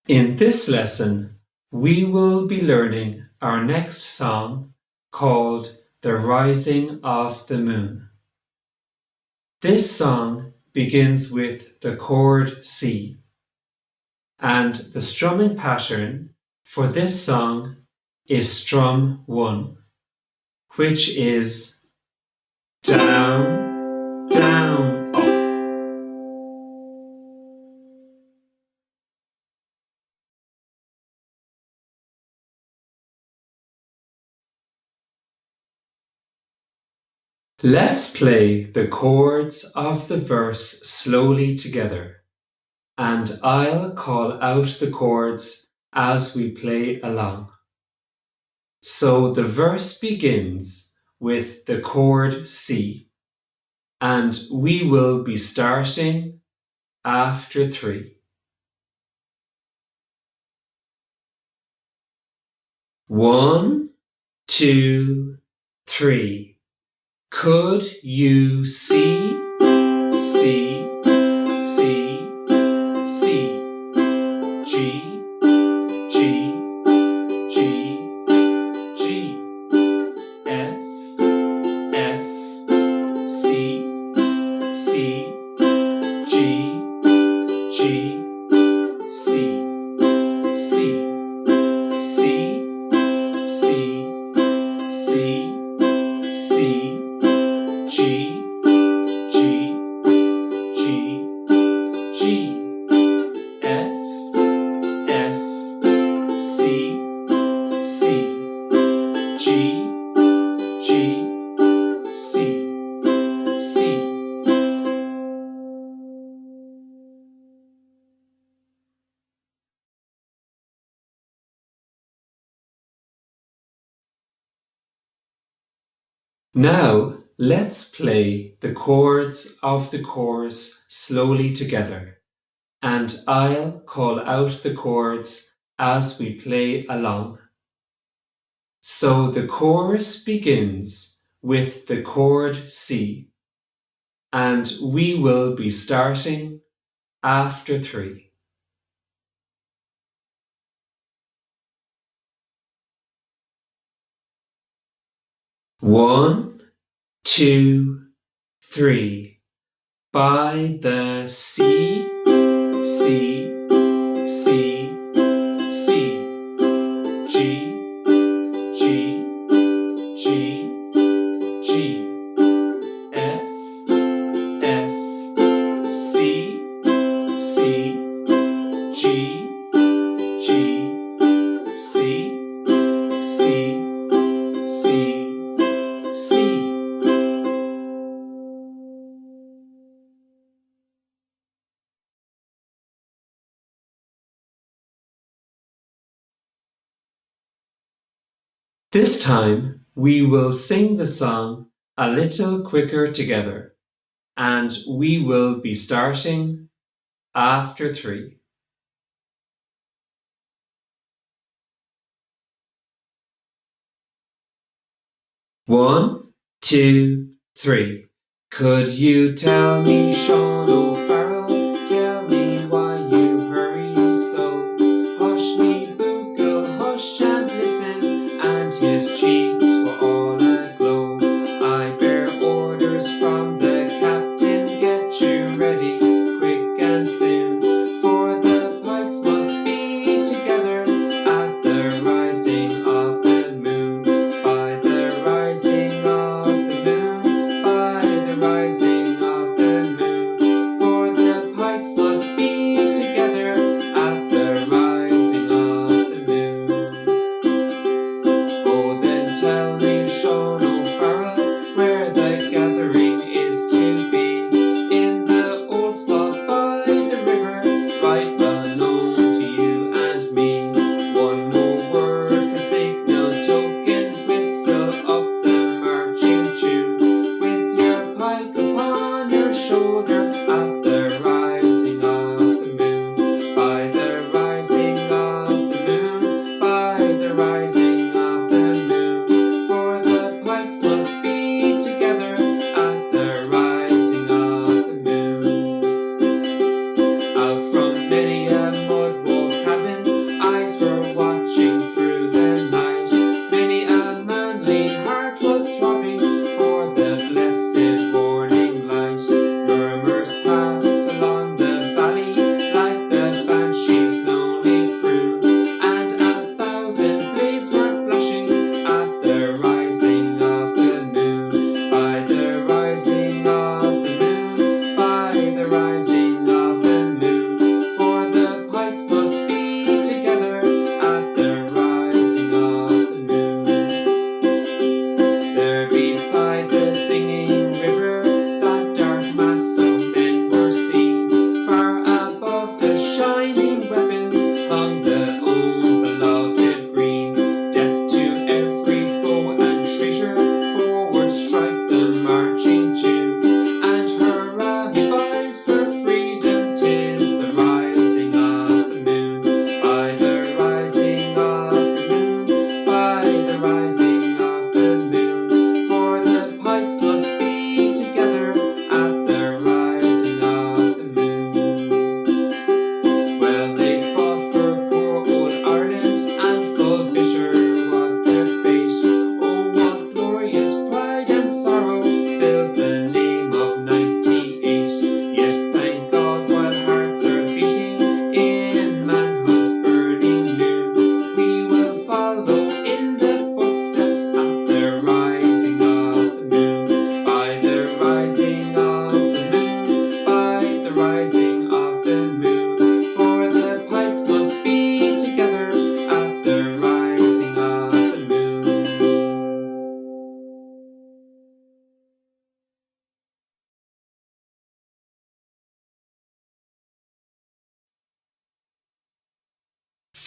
In this lesson, we will be learning our next song called The Rising of the Moon. This song begins with the chord C, and the strumming pattern for this song is strum 1, which is down, down, up. Let's play the chords of the verse slowly together, and I'll call out the chords as we play along. So the verse begins with the chord C, and we will be starting after 3. 1, 2, 3. Could you see, see, see, see, G, G, G, G, F, F, C, C, G, G, C, C, C, C, C, C, G, G, G, G, F, F, C, C, G, G, C, C. Now, let's play the chords of the chorus slowly together, and I'll call out the chords as we play along. So the chorus begins with the chord C, and we will be starting after 3. 1, 2, 3. By the sea, sea, sea, sea, G, G, G, G, F, F, C, C, G, G, C, C, C, C. This time, we will sing the song a little quicker together, and we will be starting after 3. 1, 2, 3. Could you tell me, Sean O'Farrell, tell me why you hurry so? Hush me, Bugle, hush and listen, and his cheeks were all aglow. I bear orders from the captain, get you ready, quick and soon, for the pikes must be together at the rising of the moon, by the rising of the moon, by the rising of the moon.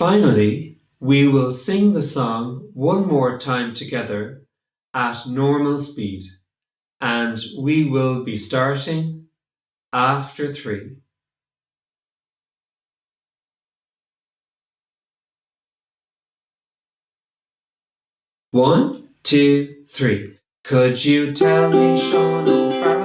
Finally, we will sing the song one more time together at normal speed, and we will be starting after 3. 1, 2, 3. Could you tell me, Sean O'Farrell?